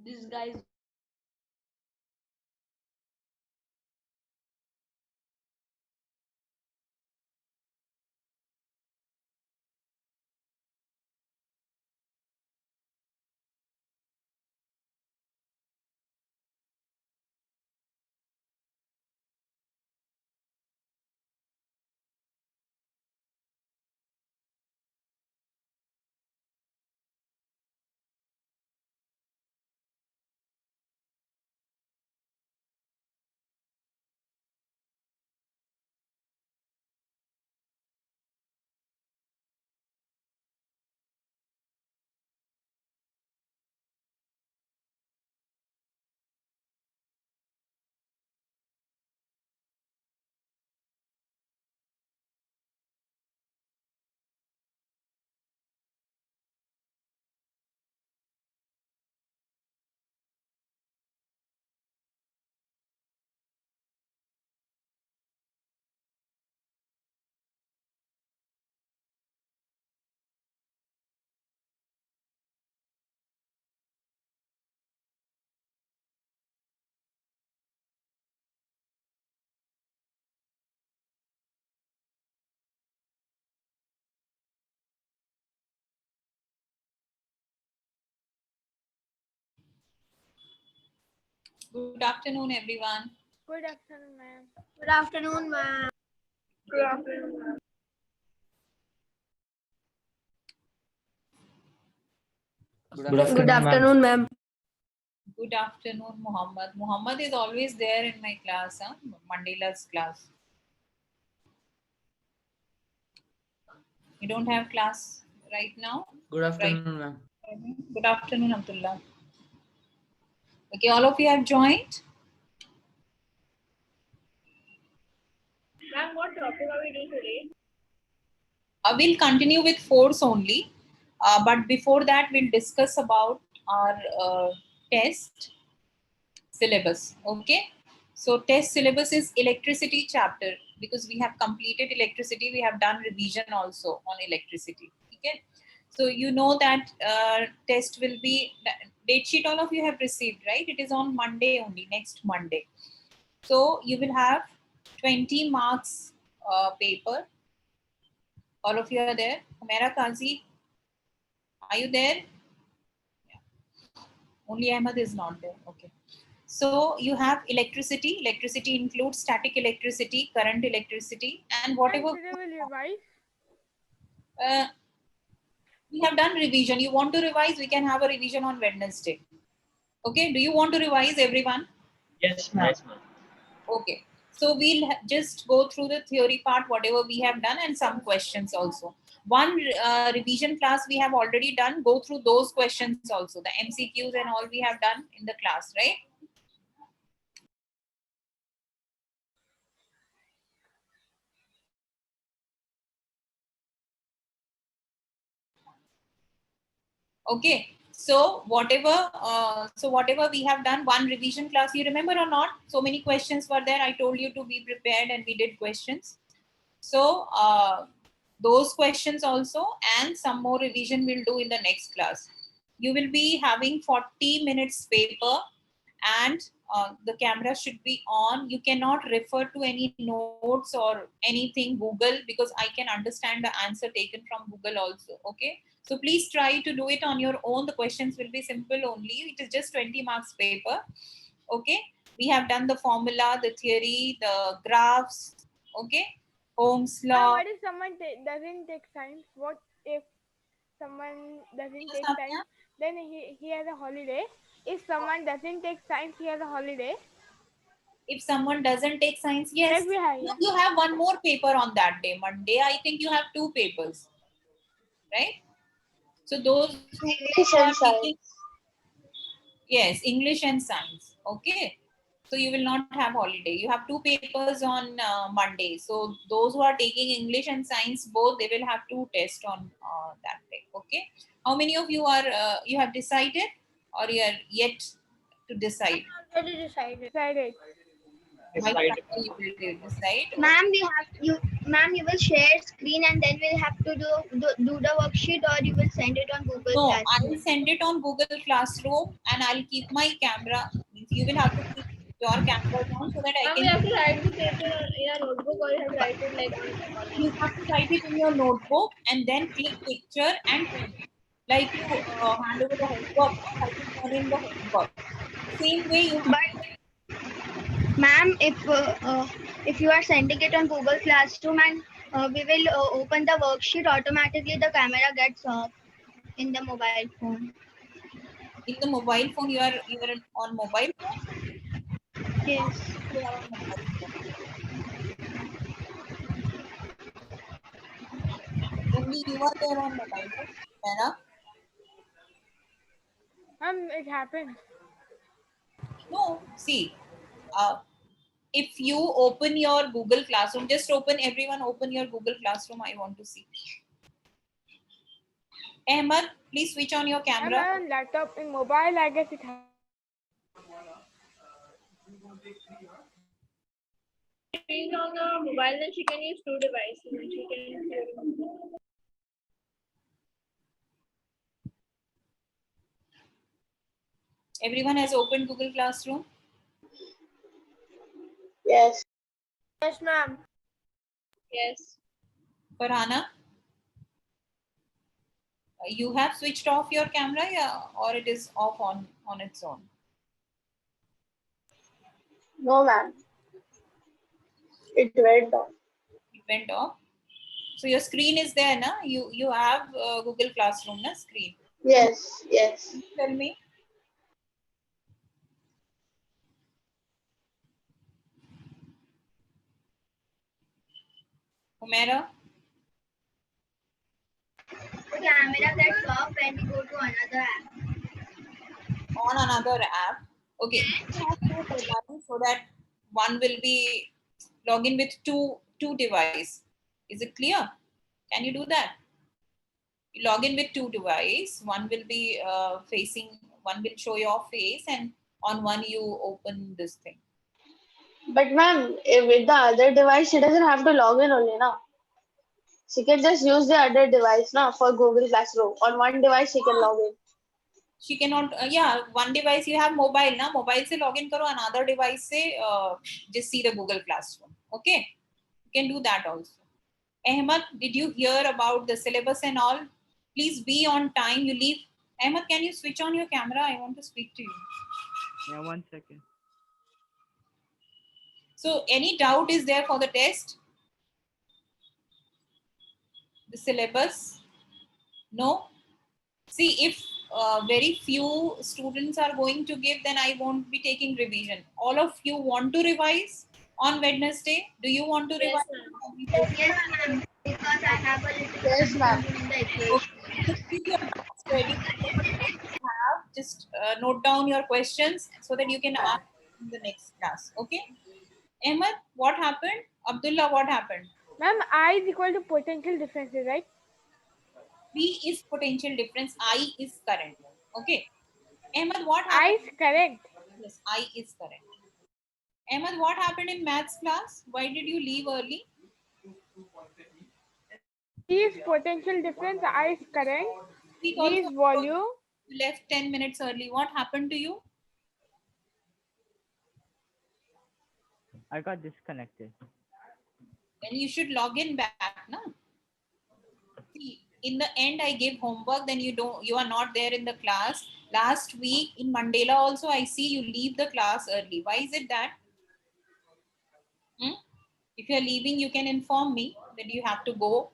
This guy's Good afternoon, everyone. Good afternoon, ma'am. Good afternoon, ma'am. Good afternoon, ma'am. Good afternoon, ma'am. Good afternoon, Muhammad. Muhammad is always there in my class, huh? Mandela's class. You don't have class right now? Good afternoon, ma'am. Good afternoon, Abdullah. Okay, all of you have joined? Ma'am, what topic are we doing today? We'll continue with force only. But before that, we'll discuss about our test syllabus. Okay. So test syllabus is electricity chapter because we have completed electricity. We have done revision also on electricity. Okay. So you know that test will be date sheet. All of you have received, right? It is on Monday only, next Monday. So you will have 20 marks paper. All of you are there. Humera Kazi, are you there? Yeah. Only Ahmad is not there. Okay. So you have electricity. Electricity includes static electricity, current electricity, and whatever. Today we'll revise. Uh, we have done revision. You want to revise? We can have a revision on Wednesday. Okay. Do you want to revise, everyone? Yes, ma'am. Okay. So we'll just go through the theory part, whatever we have done, and some questions also. One revision class we have already done. Go through those questions also, the MCQs and all we have done in the class, right? Okay. So whatever we have done, one revision class, you remember or not? So many questions were there. I told you to be prepared, and we did questions. So those questions also, and some more revision we'll do in the next class. You will be having 40 minutes paper, and the camera should be on. You cannot refer to any notes or anything Google, because I can understand the answer taken from Google also. Okay, so please try to do it on your own. The questions will be simple only. It is just 20 marks paper. Okay, we have done the formula, the theory, the graphs. Okay, Ohm's Ma'am, law. what if someone doesn't take science? What if someone doesn't take Samya? science? Then he has a holiday. If someone doesn't take science, he has a holiday. If someone doesn't take science, yes, Like we have, yeah. you have one more paper on that day. Monday, I think you have two papers, right? So those who English are and taking, science. yes, English and science. Okay. So you will not have holiday. You have two papers on Monday. So those who are taking English and science both, they will have two tests on that day. Okay. How many of you are you have decided, or you are yet to decide? Already decided. Decided. By Friday you will decide. Ma'am, you will share screen and then we'll have to do the worksheet, or you will send it on Google No, I Classroom. will send it on Google Classroom and I'll keep my camera. You will have to keep your camera on so that I We have can. to write the paper in a notebook, or you have to write it like on. You have to write it in your notebook and then click picture and turn it. Like you hand over the homework, I will turn in the homework. Same way you have. But ma'am, if you are sending it on Google Classroom and we will open the worksheet, automatically the camera gets off in the mobile phone. In the mobile phone, you are on mobile phone. Yes. You are on mobile phone. Only you are there on mobile phone. Anna? It happened. No. See, if you open your Google Classroom, just everyone open your Google Classroom. I want to see. Ahmad, please switch on your camera. I'm on laptop. In mobile, I guess it happened. She's on the mobile, then she can use two devices. She can. Everyone has opened Google Classroom. Yes. Yes, ma'am. Yes. Farhana, you have switched off your camera, yeah, or it is off on its own? No, ma'am. It went off. It went off. So your screen is there, na? You have Google Classroom, na screen. Yes. Yes. Tell me. Humera, The camera gets off when you go to another app. on another app. Okay, you have two devices so that one will be login with two devices. Is it clear? Can you do that? You log in with two devices. One will be one will show your face, and on one you open this thing. But ma'am, with the other device, she doesn't have to log in only, na? She can just use the other device, na, for Google Classroom. On one device, she can log in. She cannot. Yeah, one device you have mobile, na? Mobile se login karo, another device se just see the Google Classroom. Okay, you can do that also. Ahmad, did you hear about the syllabus and all? Please be on time. You leave. Ahmad, can you switch on your camera? I want to speak to you. Yeah, 1 second. So, any doubt is there for the test? The syllabus? No? See, if very few students are going to give, then I won't be taking revision. All of you want to revise on Wednesday? Do you want to revise? Yes, ma'am. Because I have a little Yes, ma'am. in the equation. Just keep your doubts ready. Just note down your questions so that you can ask in the next class. Okay? Ahmed, what happened? Abdullah, what happened? Ma'am, I is equal to potential differences, right? P is potential difference. I is current. Okay. Ahmed, what I happened? is correct. Yes, I is correct. Ahmed, what happened in maths class? Why did you leave early? P is potential difference. I is current. Speak V also. is volume. You left 10 minutes early. What happened to you? I got disconnected. Then you should log in back, na? See, in the end, I gave homework. Then you are not there in the class. Last week in Mandela also, I see you leave the class early. Why is it that? If you are leaving, you can inform me that you have to go.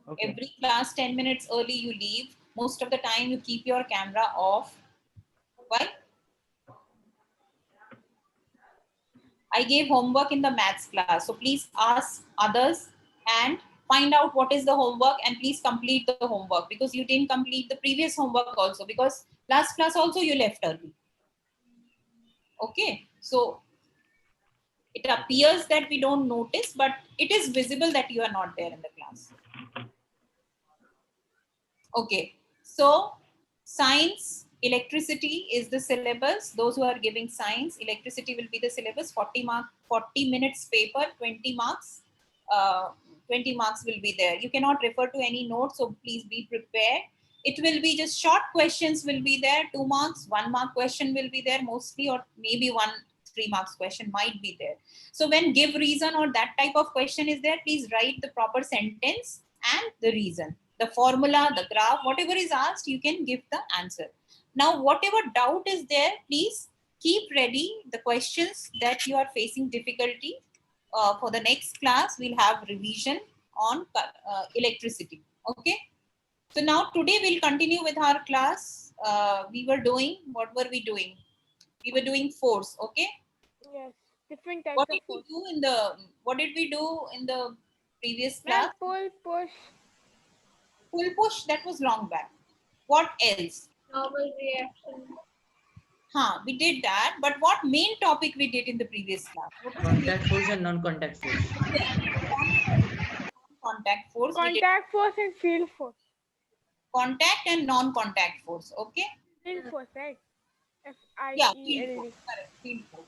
Okay. Every class 10 minutes early you leave. Most of the time you keep your camera off. Why? I gave homework in the maths class. So please ask others and find out what is the homework and please complete the homework because you didn't complete the previous homework also because last class also you left early. Okay. So it appears that we don't notice, but it is visible that you are not there in the class. Okay. So science Electricity is the syllabus. Those who are giving science, electricity will be the syllabus. 40 minutes paper, 20 marks. 20 marks will be there. You cannot refer to any notes, so please be prepared. It will be just short questions will be there, 2 marks, 1 mark question will be there mostly, or maybe 3 marks question might be there. So when give reason or that type of question is there, please write the proper sentence and the reason. The formula, the graph, whatever is asked, you can give the answer. Now, whatever doubt is there, please keep ready the questions that you are facing difficulty. For the next class, we'll have revision on electricity. Okay. So now today we'll continue with our class. What were we doing? We were doing force. Okay. Yes. Different types What of did we force. do in the previous Ma'am, class? pull, push. Pull push, that was long back. What else? Normal reaction. We did that, but what main topic we did in the previous class? What was the Contact force and non-contact force. contact force? We did Contact force and field force. contact and non-contact force. Okay. Field force, right? Yeah, Field field force. Correct. Field force.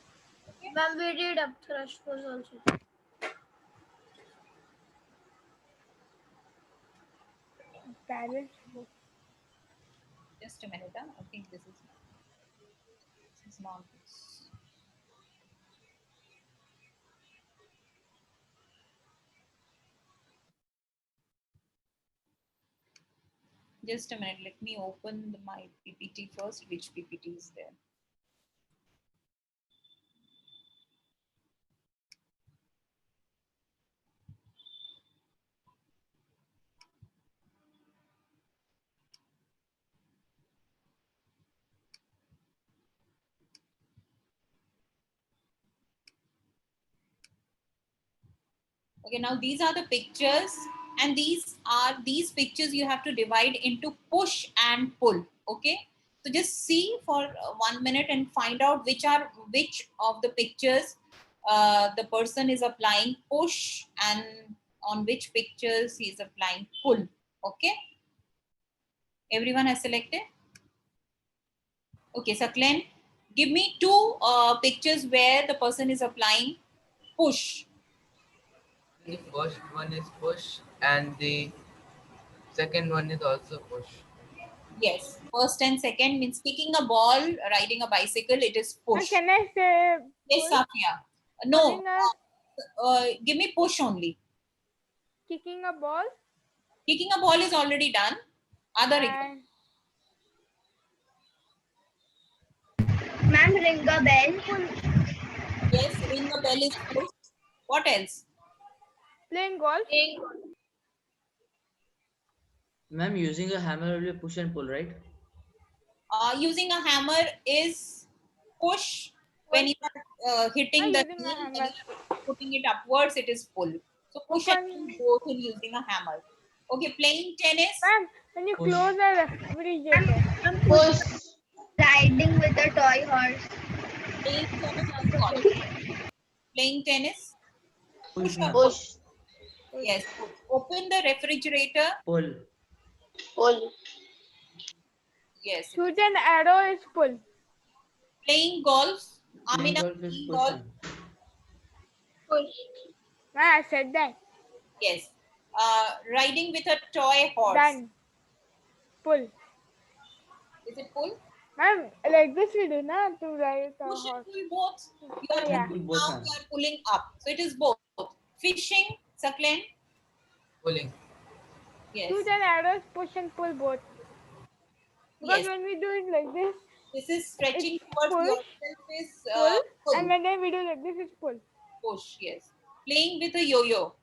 Okay. Ma'am, we did upthrust force also. Balance force. Just a minute. I think this is not this. Just a minute. Let me open my PPT first. Which PPT is there? Okay, now these are the pictures, and these pictures you have to divide into push and pull. Okay, so just see for 1 minute and find out which of the pictures the person is applying push, and on which pictures he is applying pull. Okay, everyone has selected. Okay, Saklen, give me 2 pictures where the person is applying push. The first one is push and the second one is also push. Yes, first and second means kicking a ball, riding a bicycle, it is push. Can I say Yes, pull? Safia. No, Pulling give me push only. Kicking a ball Kicking a ball is already done. Other example. and Ma'am, ring a bell. Yes, ring a bell is push. What else? playing golf. Ma'am, using a hammer will be push and pull, right? Using a hammer is push. When you are hitting the Using a heel, when you hammer. are putting it upwards, it is pull. So push and pull both in using a hammer. Okay, playing tennis. Ma'am, when you Push. close the refrigerator. Push. Riding with a toy horse. Playing tennis is what? Playing tennis. Push, or ma'am. pull? Push. Yes. Open the refrigerator. Pull. Pull. Yes. Shoot an arrow is pull. Playing golf. Playing Amina, golf is playing push, golf. ma'am. Push. I said that. Yes. Riding with a toy horse. Done. Pull. Is it pull? Ma'am, like this we do na to ride a Push and horse. pull both. You are Yeah. pulling Both, down, ma'am. you are pulling up. So it is both. Fishing, Saklen. Pulling. Yes. Shoot an arrow is push and pull both. Because Yes. when we do it like this, This is stretching It's towards push, yourself is pull, pull. and when we do like this, it's pull. Push, yes. Playing with a yo-yo.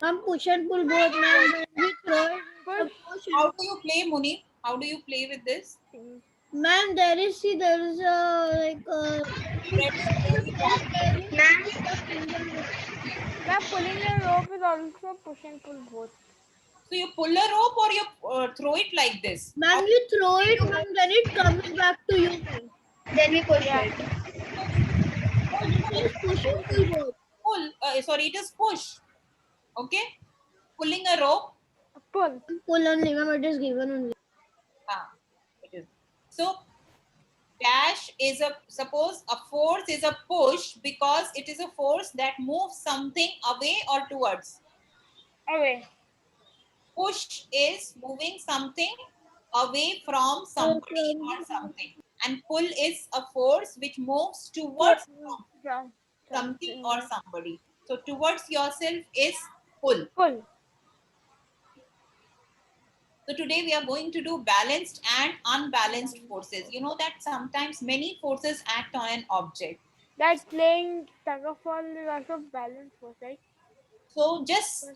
Ma'am, push and pull both, ma'am. When we throw it, Push. How do you play, Muni? How do you play with this? ma'am, there is a like ma'am. Now pulling a rope is also push and pull both. So you pull a rope or you throw it like this? Ma'am, you throw it, ma'am, then it comes back to you. Then we push Yeah. it. It is push and pull both. Pull, sorry, it is push. Okay? Pulling a rope. Pull. Pull only, ma'am, it is given only. It is So dash is suppose a force is a push because it is a force that moves something away or towards. Away. Push is moving something away from somebody or something. And pull is a force which moves towards From something something. or somebody. So towards yourself is pull. Pull. So today we are going to do balanced and unbalanced forces. You know that sometimes many forces act on an object. That playing tug of war is also balance force, right? So just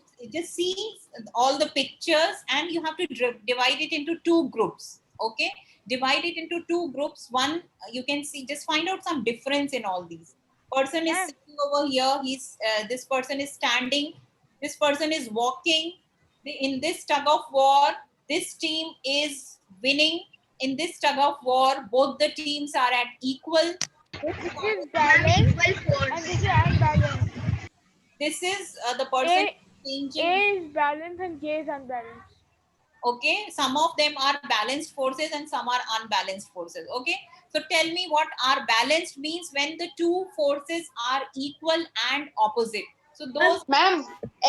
see all the pictures and you have to divide it into two groups. Okay, divide it into two groups. One, you can see, just find out some difference in all these. Person is Yeah. sitting over here. This person is standing. This person is walking. In this tug of war, this team is winning. In this tug of war, both the teams are at equal. This is Ma'am, balance equal and force. this is unbalanced. This is the person A changing. is balanced and J is unbalanced. Okay, some of them are balanced forces and some are unbalanced forces. Okay, so tell me what are balanced means when the two forces are equal and opposite. So those Ma'am,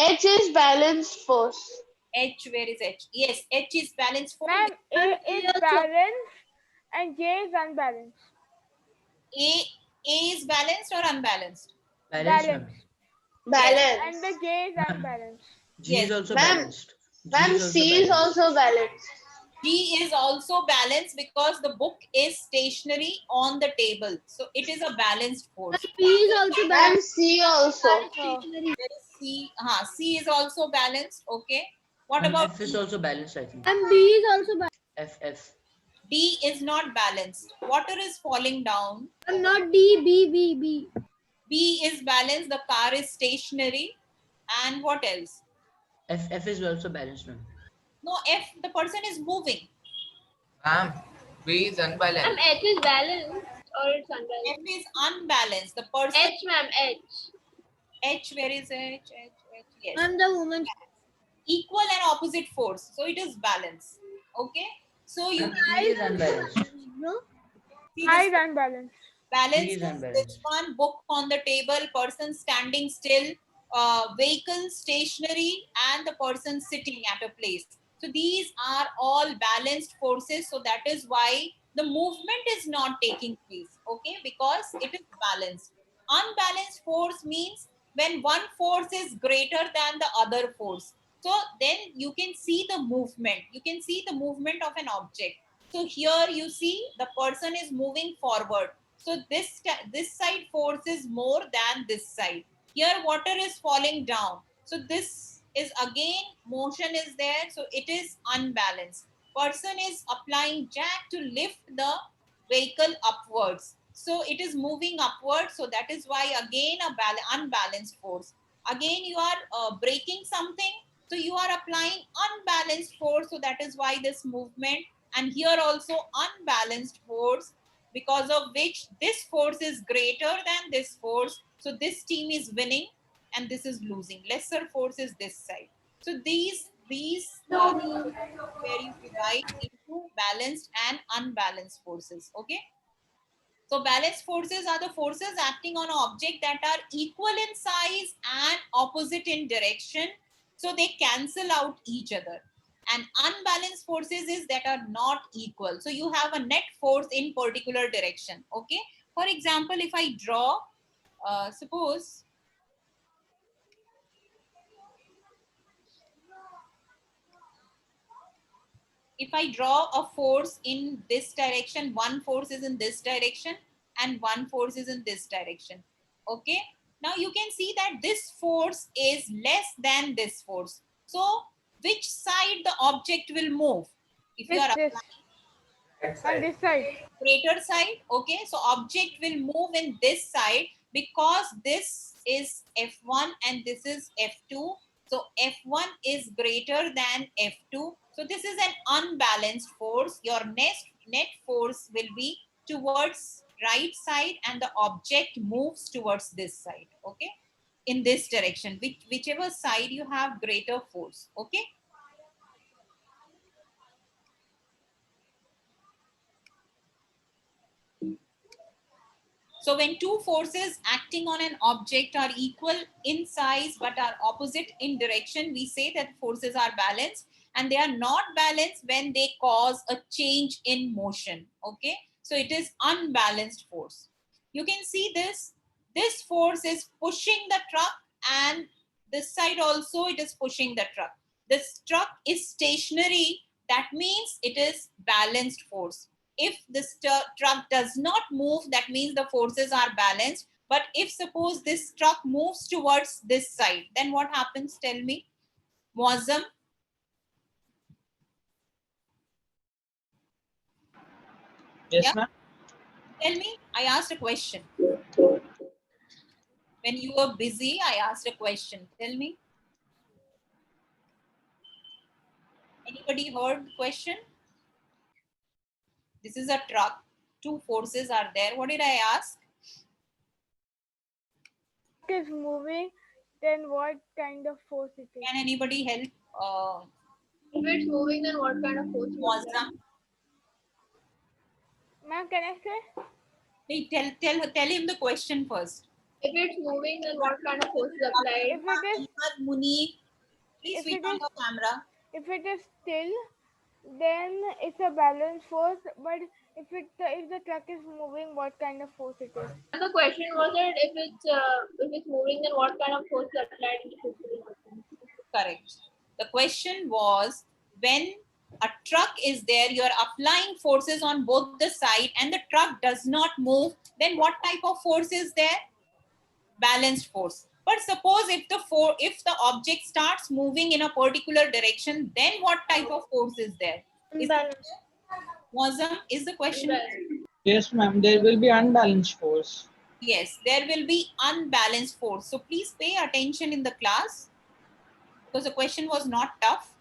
H is balanced force. H, where is H? Yes, H is balanced force. Ma'am, A is balanced and J is unbalanced. A is balanced or unbalanced? Balance, ma'am. Balance. And the J is Ma'am. unbalanced. G Yes. is also Ma'am, balanced. G Ma'am, is also C is balanced. also balanced. G is also balanced because the book is stationary on the table. So it is a balanced force. P is also Ma'am, C also. Oh. There is C. C is also balanced. Okay. What Ma'am, about F is D? also balanced, I think. And B is also balanced. F. D is not balanced. Water is falling down. And not D, B. B is balanced. The car is stationary. And what else? F is also balanced, ma'am. No, F, the person is moving. Ma'am, B is unbalanced. H is balanced or it's F unbalanced? is unbalanced. The person H, ma'am, H. H, where is H? Yes. I'm the woman. Equal and opposite force. So it is balance. Okay. So you Ma'am, E is unbalanced. No? see I this is unbalanced. balance E is is this unbalanced. one, book on the table, person standing still, vehicle stationary, and the person sitting at a place. So these are all balanced forces. So that is why the movement is not taking place. Okay, because it is balanced. Unbalanced force means when one force is greater than the other force. So then you can see the movement. You can see the movement of an object. So here you see the person is moving forward. So this side force is more than this side. Here water is falling down. So this is again motion is there. So it is unbalanced. Person is applying jack to lift the vehicle upwards. So it is moving upwards. So that is why again a unbalanced force. Again you are breaking something. So you are applying unbalanced force. So that is why this movement. And here also unbalanced force, because of which this force is greater than this force. So this team is winning and this is losing. Lesser force is this side. So these where you divide into balanced and unbalanced forces. Okay. So balanced forces are the forces acting on an object that are equal in size and opposite in direction. So they cancel out each other. And unbalanced forces is that are not equal. So you have a net force in particular direction. Okay. For example, if I draw, suppose if I draw a force in this direction, one force is in this direction and one force is in this direction. Okay. Now you can see that this force is less than this force. So which side the object will move? If you are This. And this side. greater side, okay, so object will move in this side because this is F1 and this is F2. So F1 is greater than F2. So this is an unbalanced force. Your net force will be towards right side and the object moves towards this side, okay, in this direction, whichever side you have greater force, okay. So when two forces acting on an object are equal in size but are opposite in direction, we say that forces are balanced, and they are not balanced when they cause a change in motion. Okay, so it is unbalanced force. You can see this. This force is pushing the truck, and this side also it is pushing the truck. This truck is stationary. That means it is balanced force. If this truck does not move, that means the forces are balanced. But if suppose this truck moves towards this side, then what happens? Tell me. Muazzam? Yes, Yeah? ma'am. Tell me. I asked a question. When you were busy, I asked a question. Tell me. Anybody heard the question? This is a truck. Two forces are there. What did I ask? Is moving, then what kind of force it is? Can anybody help? If it's moving, then what kind of force? Muazzam? Ma'am, can I say? Hey, tell him the question first. If it's moving, then what kind of force is applied? If it is Munib, please if switch it on is- your camera. if it is still, then it's a balanced force. But if the truck is moving, what kind of force it is? And the question was that if it's moving, then what kind of force is applied in the system? Correct. The question was, when a truck is there, you're applying forces on both the side and the truck does not move, then what type of force is there? Balanced force. But suppose if the object starts moving in a particular direction, then what type of force is there? Muazzam, is the question? Yes, ma'am. There will be unbalanced force. Yes, there will be unbalanced force. So please pay attention in the class, because the question was not tough.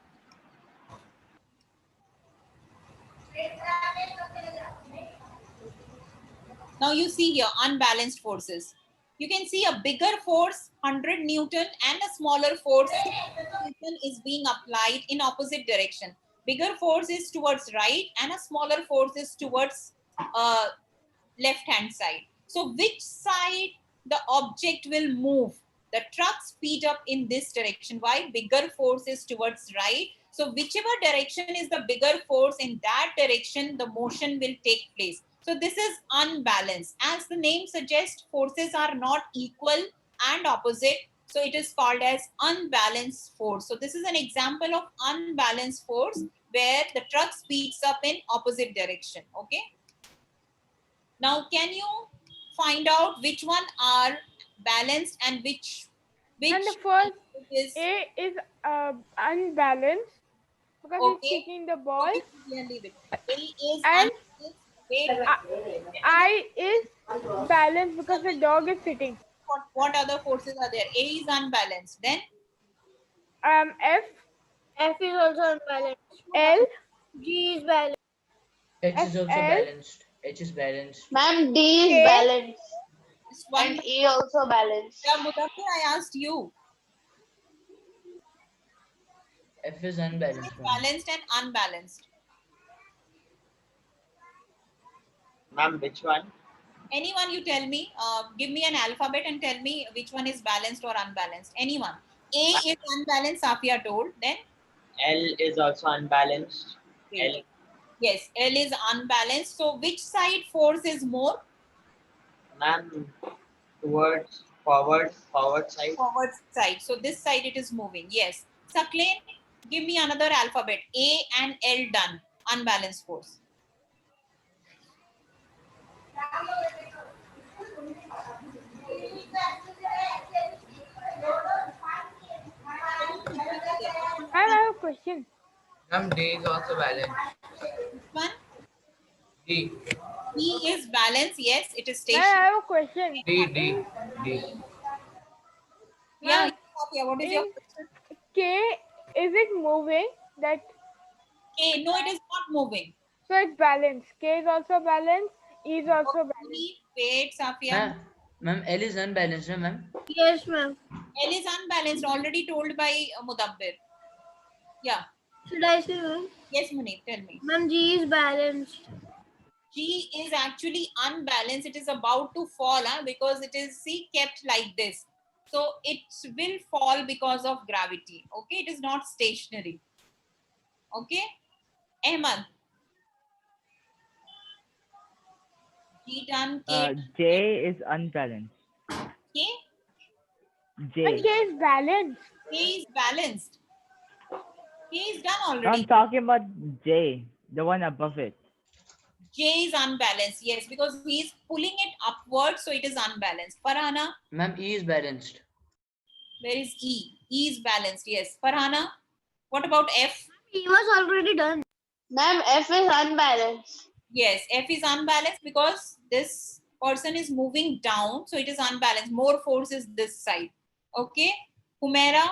Now you see here unbalanced forces. You can see a bigger force, 100 Newton, and a smaller force, 60 Newton, is being applied in opposite direction. Bigger force is towards right and a smaller force is towards left hand side. So which side the object will move? The truck speed up in this direction. Why? Bigger force is towards right. So whichever direction is the bigger force, in that direction the motion will take place. So this is unbalanced. As the name suggests, forces are not equal and opposite. So it is called as unbalanced force. So this is an example of unbalanced force where the truck speeds up in opposite direction. Okay. Now, can you find out which one are balanced and which And the first is A is unbalanced because okay? it's kicking the ball. Okay, leave it. A is And unbalanced. Wait, I is balanced because the dog is sitting. what other forces are there? A is unbalanced. Then F is also unbalanced. L G is balanced. H is also FL. balanced. H is balanced. Ma'am, D is K. balanced. this one. And E also balanced. Yeah, Mudaffir, I asked you. F is unbalanced. ma'am. Balanced and unbalanced. Ma'am, which one? Anyone you tell me, give me an alphabet and tell me which one is balanced or unbalanced. Anyone. A is unbalanced, Safia told. Then L is also unbalanced. L. yes, L is unbalanced. So which side force is more? Ma'am, towards forward side. Forward side. So this side it is moving. Yes. Saklain, give me another alphabet. A and L done. Unbalanced force. I have a question. Ma'am, D is also balanced. Which one? D. E is balanced. Yes, it is I stationary. have a question. D. Yeah, Ma'am, Safia, what is your in- question? K, is it moving? That A, no, it is not moving. so it's balanced. K is also balanced. E is also balanced. Wait, Safia. Ma'am, L is unbalanced, no, ma'am? Yes, ma'am. L is unbalanced, already told by Mudabbir. Yeah. Should I say, ma'am? Yes, Munib, tell me. Ma'am, G is balanced. G is actually unbalanced. It is about to fall because it is, see, kept like this. So it will fall because of gravity. Okay, it is not stationary. Okay, Ahmad. G done. K. J is unbalanced. K. But J. K is balanced. K is balanced. K is done No, already. I'm talking about J, the one above it. J is unbalanced. Yes, because he is pulling it upward, so it is unbalanced. Farhana, Ma'am, E is balanced. where is E? E is balanced. Yes. Farhana, what about F? He was already done. Ma'am, F is unbalanced. Yes, F is unbalanced because this person is moving down, so it is unbalanced. More force is this side. Okay, Humaira.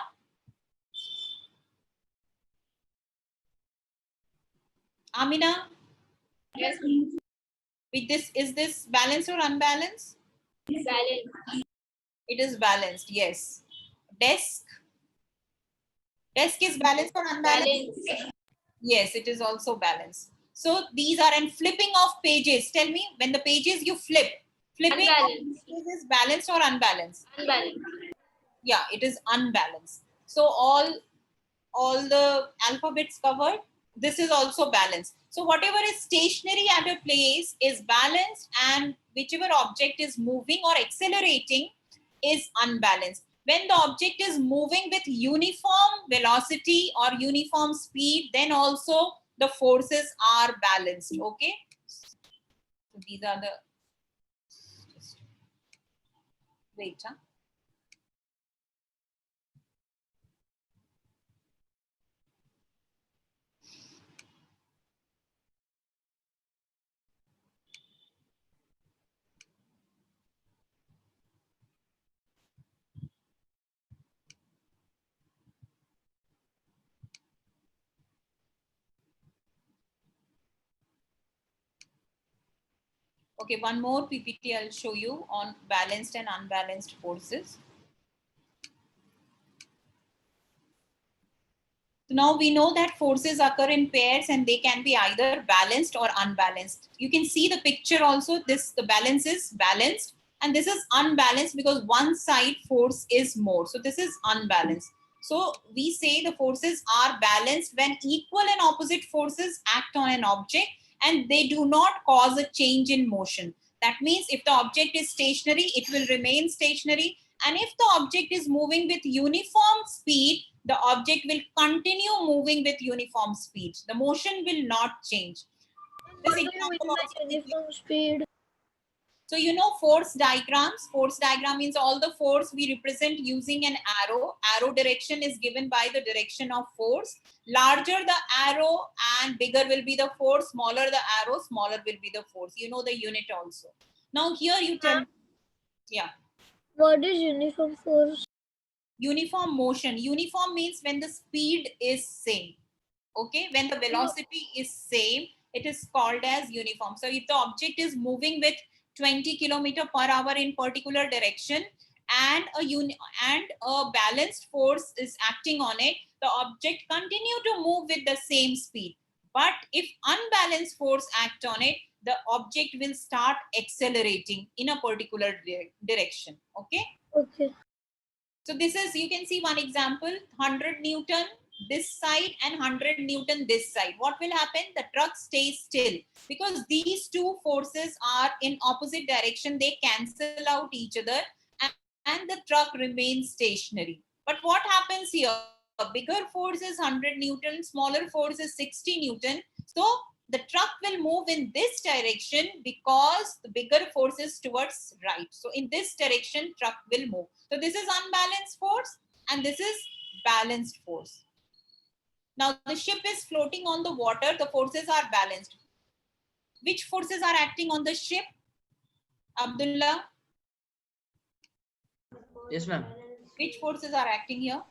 Amina. Yes, With this, is this balanced or unbalanced? balance. It is balanced. Yes. Desk. Desk is balanced or unbalanced? Balance. Yes, it is also balanced. So these are, and flipping of pages. Tell me, when the pages you flip, flipping of Unbalanced. pages is balanced or unbalanced? Unbalanced. Yeah, it is unbalanced. So all the alphabets covered. This is also balanced. So whatever is stationary at a place is balanced, and whichever object is moving or accelerating is unbalanced. When the object is moving with uniform velocity or uniform speed, then also the forces are balanced. Okay. So these are the, just wait. Okay, one more PPT I'll show you on balanced and unbalanced forces. So now we know that forces occur in pairs and they can be either balanced or unbalanced. You can see the picture also. The balance is balanced and this is unbalanced because one side force is more. So this is unbalanced. So we say the forces are balanced when equal and opposite forces act on an object and they do not cause a change in motion. That means if the object is stationary, it will remain stationary. And if the object is moving with uniform speed, the object will continue moving with uniform speed. The motion will not change. This example also Uniform speed. so you know force diagrams. Force diagram means all the force we represent using an arrow. Arrow direction is given by the direction of force. Larger the arrow and bigger will be the force. Smaller the arrow, smaller will be the force. You know the unit also. Now here you tell, yeah. What is uniform force? Uniform motion. Uniform means when the speed is same. Okay, when the velocity is same, it is called as uniform. So if the object is moving with 20 km/h in particular direction and a balanced force is acting on it, the object continue to move with the same speed. But if unbalanced force act on it, the object will start accelerating in a particular direction. Okay. Okay. So this is, you can see one example, 100 Newton this side and 100 Newton this side. What will happen? The truck stays still because these two forces are in opposite direction. They cancel out each other and the truck remains stationary. But what happens here? A bigger force is 100 Newton, smaller force is 60 Newton. So the truck will move in this direction because the bigger force is towards right. So in this direction, truck will move. So this is unbalanced force and this is balanced force. Now the ship is floating on the water. The forces are balanced. Which forces are acting on the ship? Abdullah? Yes, ma'am. Which forces are acting here?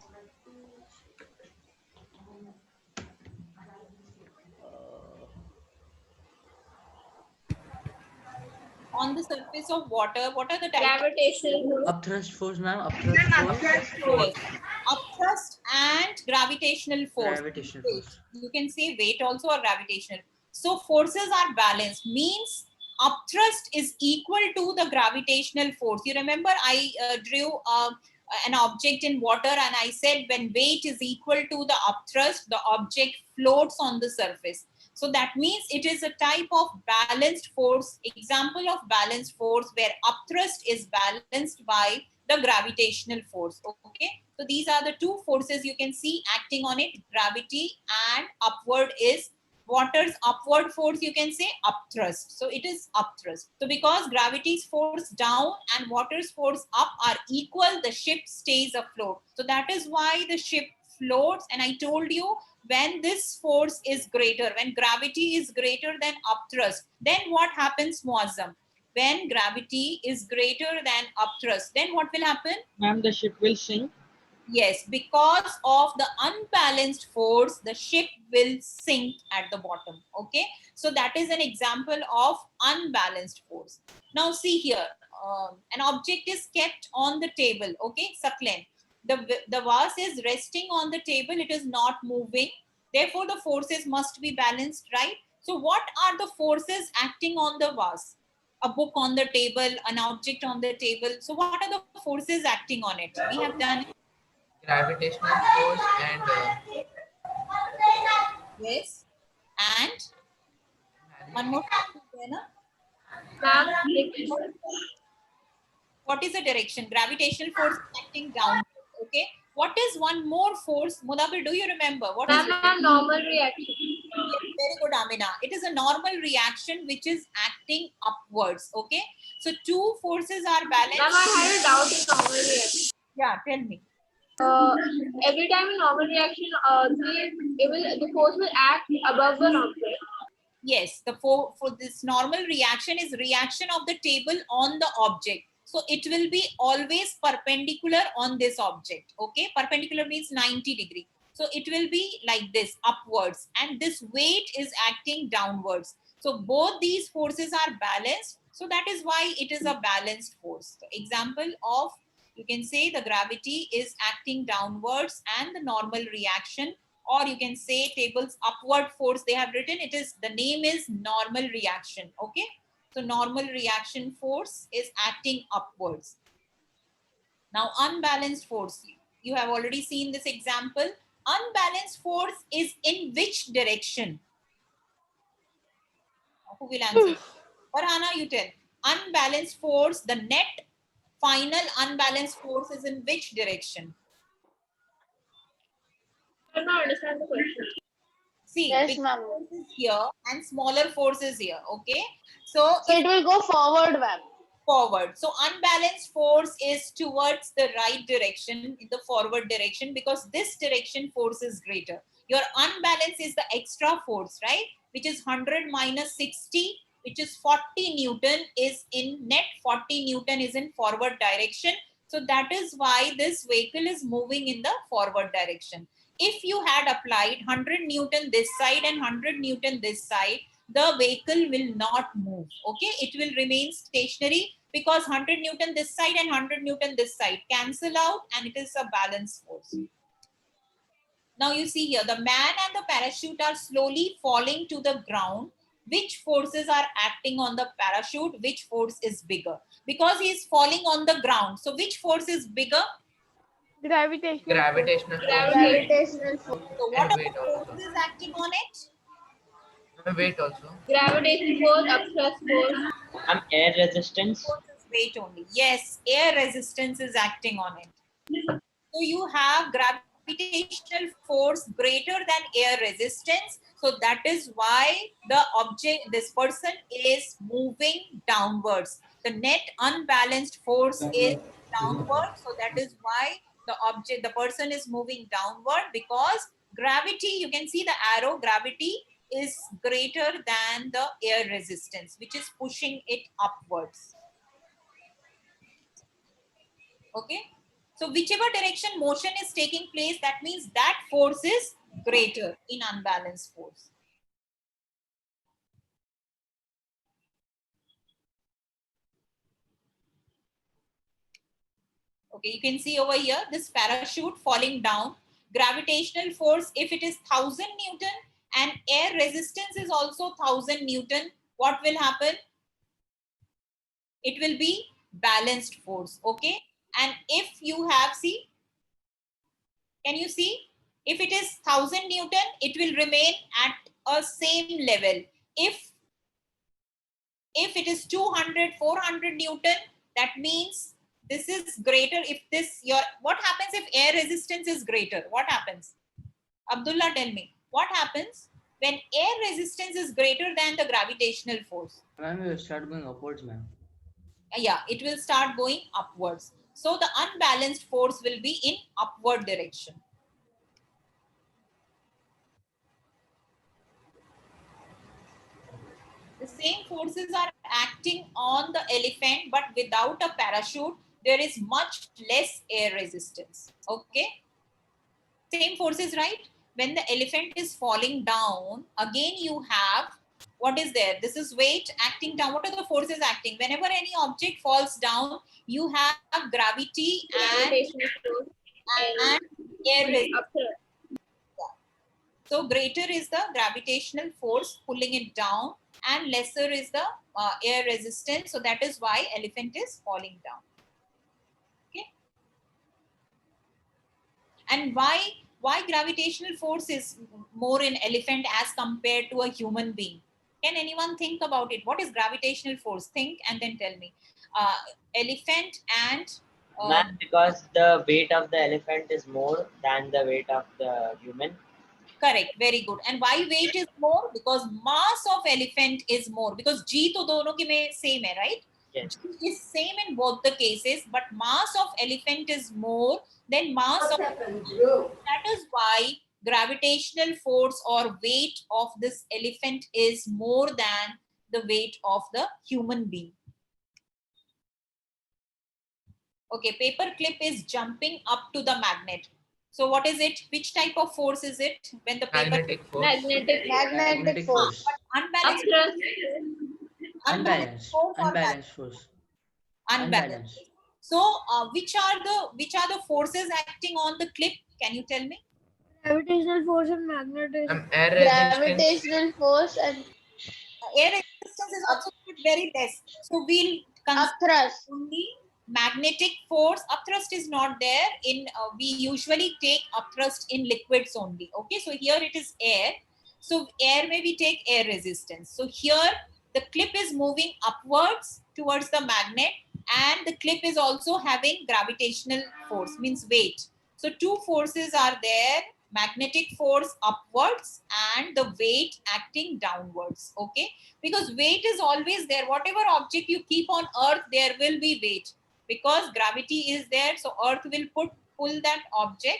On the surface of water, what are the types? Gravitational. Upthrust force, ma'am. Upthrust force. Upthrust and gravitational force. Gravitational force. You can say weight also or gravitational. So forces are balanced, means upthrust is equal to the gravitational force. You remember I drew an object in water and I said when weight is equal to the upthrust, the object floats on the surface. So that means it is a type of balanced force, example of balanced force where upthrust is balanced by the gravitational force. Okay, so these are the two forces you can see acting on it, gravity and upward is water's upward force, you can say upthrust. So it is upthrust. So because gravity's force down and water's force up are equal, the ship stays afloat. So that is why the ship floats. And I told you, when this force is greater, when gravity is greater than upthrust, then what happens, Muazzam? When gravity is greater than upthrust, then what will happen? Ma'am, the ship will sink. Yes, because of the unbalanced force, the ship will sink at the bottom. Okay, so that is an example of unbalanced force. Now see here, an object is kept on the table. Okay, Saklen, the vase is resting on the table, it is not moving. Therefore, the forces must be balanced, right? So what are the forces acting on the vase? A book on the table, an object on the table. So what are the forces acting on it? We have done it. Gravitational force and Yes. And one more factor there, na? Ma'am, direction. What is the direction? Gravitational force acting down. Okay. What is one more force? Mudabir, do you remember? What is Ma'am, normal reaction. Yes, very good, Amina. It is a normal reaction which is acting upwards. Okay. So two forces are balanced. Ma'am, I had a doubt in normal reaction. Yeah, tell me. Every time in normal reaction, the force will act above the object. Yes, the for this normal reaction is reaction of the table on the object. So it will be always perpendicular on this object. Okay, perpendicular means 90 degree. So it will be like this, upwards, and this weight is acting downwards. So both these forces are balanced. So that is why it is a balanced force. So example of, you can say the gravity is acting downwards and the normal reaction, or you can say table's upward force they have written, it is, the name is normal reaction. Okay, so normal reaction force is acting upwards. Now unbalanced force, you have already seen this example. Unbalanced force is in which direction? Who will answer? Farhana, you tell. Unbalanced force, the net final unbalanced force is in which direction? I don't understand the question. See, Yes, big ma'am. force is here and smaller force is here. Okay, so So it will go forward, ma'am. forward. So unbalanced force is towards the right direction, in the forward direction, because this direction force is greater. Your unbalance is the extra force, right? Which is 100 minus 60, which is 40 Newton is in net, 40 Newton is in forward direction. So that is why this vehicle is moving in the forward direction. If you had applied 100 Newton this side and 100 Newton this side, the vehicle will not move. Okay, it will remain stationary because 100 Newton this side and 100 Newton this side cancel out, and it is a balanced force. Now you see here, the man and the parachute are slowly falling to the ground. Which forces are acting on the parachute? Which force is bigger? Because he is falling on the ground. So which force is bigger? Gravitational. gravitational force Gravitational force. So what and are weight the also. forces acting on it? And weight also. Gravitational force, upthrust force. Ma'am, air resistance. Force is weight only. Yes, air resistance is acting on it. So you have gravitational force greater than air resistance. So that is why the object, this person is moving downwards. The net unbalanced force is downward. So that is why the object, the person is moving downward, because gravity, you can see the arrow, gravity is greater than the air resistance, which is pushing it upwards. Okay. So whichever direction motion is taking place, that means that force is greater in unbalanced force. Okay, you can see over here, this parachute falling down, gravitational force, if it is 1000 Newton, and air resistance is also 1000 Newton, what will happen? It will be balanced force. Okay. And if you have, see, can you see? If it is 1000 Newton, it will remain at a same level. If it is 200, 400 Newton, that means this is greater. If this, what happens if air resistance is greater? What happens? Abdullah, tell me. What happens when air resistance is greater than the gravitational force? Ma'am, you start going upwards, ma'am. Yeah, it will start going upwards. So the unbalanced force will be in upward direction. The same forces are acting on the elephant, but without a parachute, there is much less air resistance. Okay. Same forces, right? When the elephant is falling down, again you have, what is there? This is weight acting down. What are the forces acting? Whenever any object falls down, you have gravity and air resistance. So greater is the gravitational force pulling it down, and lesser is the air resistance. So that is why elephant is falling down. Okay. And why gravitational force is more in elephant as compared to a human being? Can anyone think about it? What is gravitational force? Think and then tell me. Elephant and Ma'am, because the weight of the elephant is more than the weight of the human. correct, very good. And why weight is more? Because mass of elephant is more. Because G to dono ki mein same hai, right? Yes. G is same in both the cases, but mass of elephant is more than mass of. That is why gravitational force or weight of this elephant is more than the weight of the human being. Okay, paper clip is jumping up to the magnet. So what is it? Which type of force is it? When the paper Magnetic force. Magnetic force. unbalanced Unbalanced force. unbalanced. So which are the forces acting on the clip? Can you tell me? Gravitational force and magnetism. Air resistance. Gravitational force and Air resistance is also very less. So we'll consider upthrust. only magnetic force. Upthrust is not there in, we usually take upthrust in liquids only. Okay, so here it is air. So air may we take air resistance. So here the clip is moving upwards towards the magnet, and the clip is also having gravitational force, means weight. So two forces are there, magnetic force upwards and the weight acting downwards. Okay, because weight is always there. Whatever object you keep on earth, there will be weight, because gravity is there. So earth will pull that object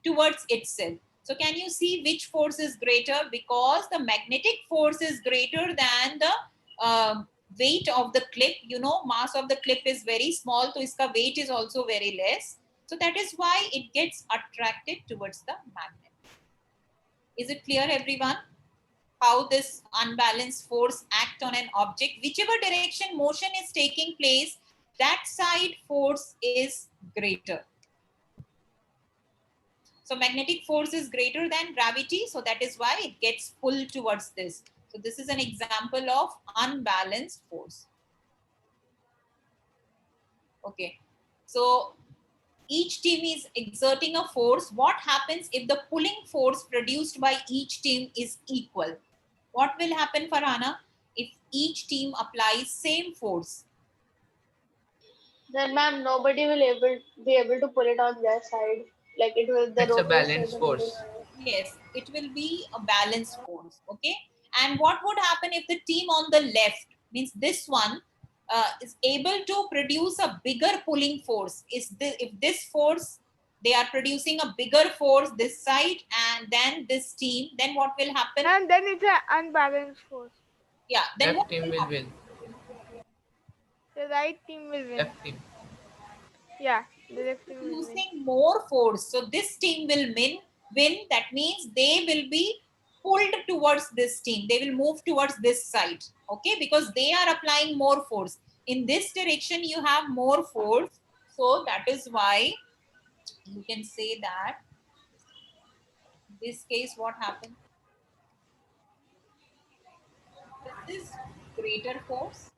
towards itself. So can you see which force is greater? Because the magnetic force is greater than the weight of the clip. You know, mass of the clip is very small, so iska weight is also very less. So that is why it gets attracted towards the magnet. Is it clear, everyone? How this unbalanced force act on an object? Whichever direction motion is taking place, that side force is greater. So magnetic force is greater than gravity. So that is why it gets pulled towards this. So this is an example of unbalanced force. Okay. So each team is exerting a force. What happens if the pulling force produced by each team is equal? What will happen, Farhana, if each team applies same force? Then, ma'am, nobody will be able to pull it on their side. Like it will. The It's a rope will balanced stay force. Yes, it will be a balanced force. Okay. And what would happen if the team on the left, means this one, is able to produce a bigger pulling force? If this force, they are producing a bigger force this side, and then this team, then what will happen? And then it's an unbalanced force. Yeah, then Left what team will happen? win. The right team will win. Left team. Yeah, the left team will win. Using more force. So this team will win. That means they will be pulled towards this team. They will move towards this side. Okay, because they are applying more force. In this direction, you have more force. So that is why you can say that in this case, what happened? is greater force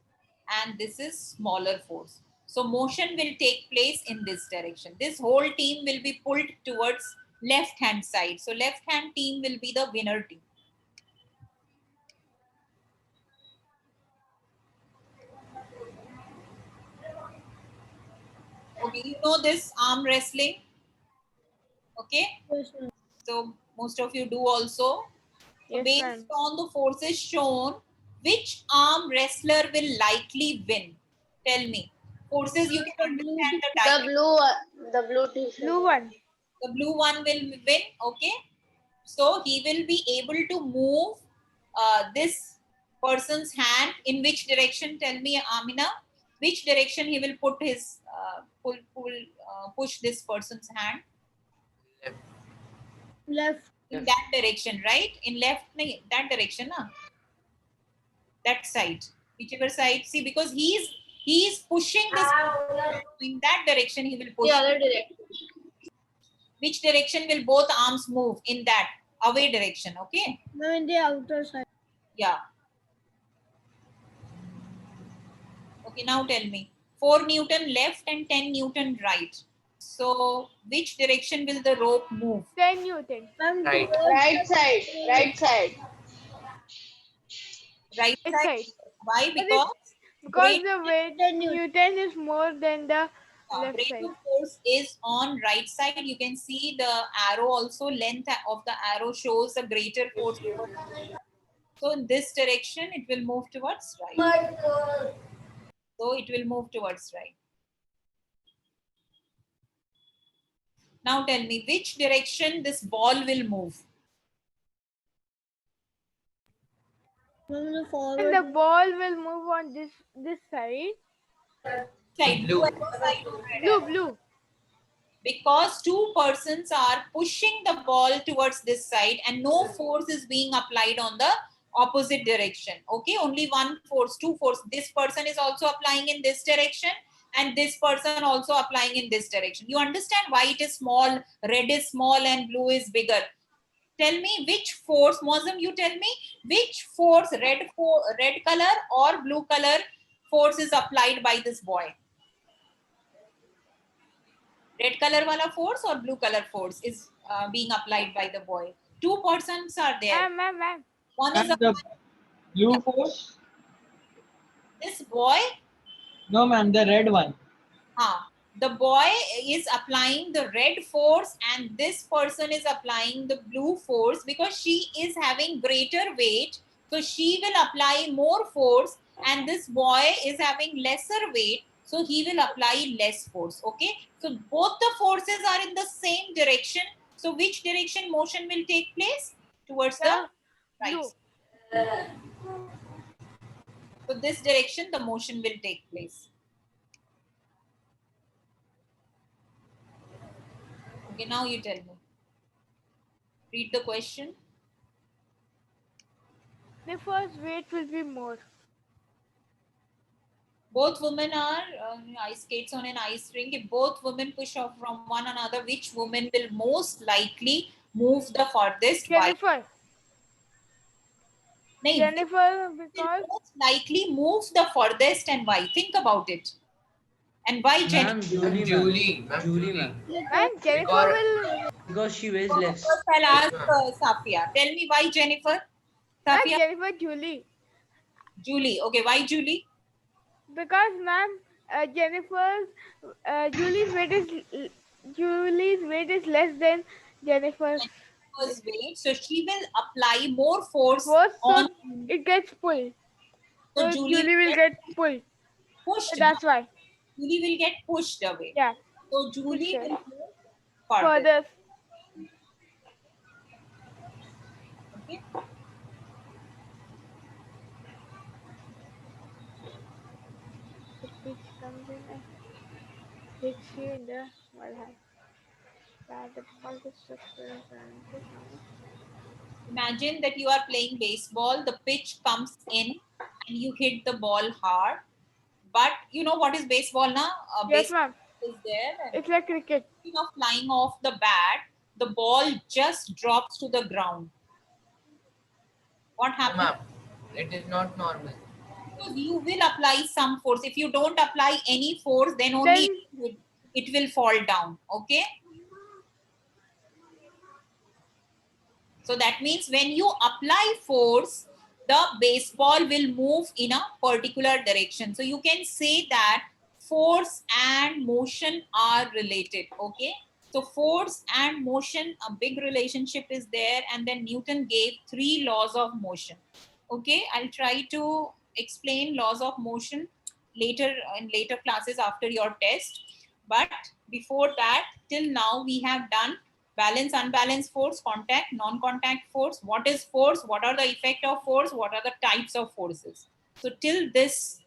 and this is smaller force. So motion will take place in this direction. This whole team will be pulled towards left hand side. So left hand team will be the winner team. Okay, you know this arm wrestling. Okay. So most of you do also. So Yes, based ma'am. on the forces shown, which arm wrestler will likely win? Tell me. Forces, you can understand the The diagram. blue t-shirt. Blue one. The blue one will win. Okay. So he will be able to move this person's hand in which direction? Tell me, Amina. Which direction he will put his push this person's hand? Left. In that direction, right? In left, that direction, na? That side, whichever side. See, because he is pushing this in that direction. He will push. The other direction. Which direction will both arms move? In that away direction. Okay. No, in the outer side. Yeah. Okay. Now tell me. 4 Newton left and 10 Newton right. So which direction will the rope move? 10 Newton. Right. Right side. Right side. Right Right side. side. Why? Because Great- the weight Newton is more than the left rate side. of force is on right side. You can see the arrow also, length of the arrow shows a greater force. So in this direction, it will move towards right. So it will move towards right. Now tell me, which direction this ball will move? From the And forward. the ball will move on this side. Side, Blue. side. Blue. Because two persons are pushing the ball towards this side and no force is being applied on the opposite direction. Okay, only one force, two force. This person is also applying in this direction and this person also applying in this direction. You understand why it is small, red is small and blue is bigger. Tell me which force, Mozam, you tell me which force, red color or blue color force is applied by this boy. Red color wala force or blue color force is being applied by the boy. Two persons are there. Ma'am. One is The blue force? this boy. No, ma'am, the red one. The boy is applying the red force and this person is applying the blue force because she is having greater weight. So she will apply more force and this boy is having lesser weight. So he will apply less force. Okay. So both the forces are in the same direction. So which direction motion will take place? Towards the right. Blue. So this direction the motion will take place. Okay, now you tell me. Read the question. The first weight will be more. Both women are ice skates on an ice rink. If both women push off from one another, which woman will most likely move the farthest? Jennifer. No, Jennifer, will because most likely move the farthest and why? Think about it. And why Ma'am, Jennifer? Julie, ma'am. Julie. and Jennifer will. Because she weighs less. First I'll ask Safia. Tell me why Jennifer? And Safia? Jennifer Julie. Julie. Okay, why Julie? Because ma'am, Julie's weight is less than Jennifer's Weight. So she will apply more force force, so on. it gets pulled. So So Julie will get pulled. pushed. That's why. Julie will get pushed away. Yeah. So Julie Pushed will away. move further. Further. Okay. Which comes in and hits you in the small hand. The ball gets structured and Imagine that you are playing baseball, the pitch comes in and you hit the ball hard. But you know what is baseball now? Yes, Baseball ma'am. is there. And It's like cricket. instead of flying off the bat, the ball just drops to the ground. What happens? Ma'am, It is not normal. So you will apply some force. If you don't apply any force, then only it will fall down. Okay. So that means when you apply force, the baseball will move in a particular direction. So you can say that force and motion are related. Okay. So force and motion, a big relationship is there. And then Newton gave 3 laws of motion. Okay. I'll try to explain laws of motion later in later classes after your test. But before that, till now we have done balance, unbalanced force, contact, non-contact force. What is force? What are the effect of force? What are the types of forces? So till this,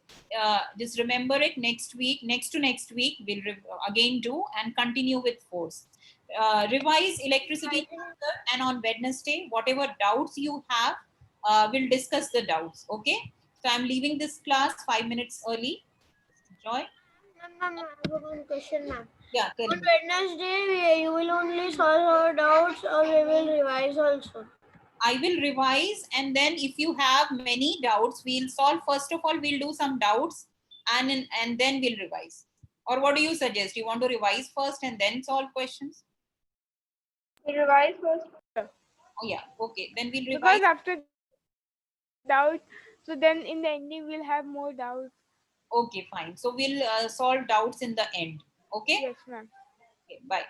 just remember it. Next week, next to next week, we'll again do and continue with force. Revise electricity chapter, and on Wednesday, whatever doubts you have, we'll discuss the doubts. Okay. So I'm leaving this class 5 minutes early. Joy? Ma'am, I have one question, ma'am. Yeah, tell On me. Wednesday, you will only solve our doubts or we will revise also? I will revise, and then if you have many doubts, we'll solve. First of all, we'll do some doubts and then we'll revise. Or what do you suggest? You want to revise first and then solve questions? We revise first. Oh yeah, okay. Then we'll Because revise. after doubt, so then in the ending we'll have more doubts. Okay, fine. So we'll solve doubts in the end. Okay? Yes, ma'am. Okay, bye.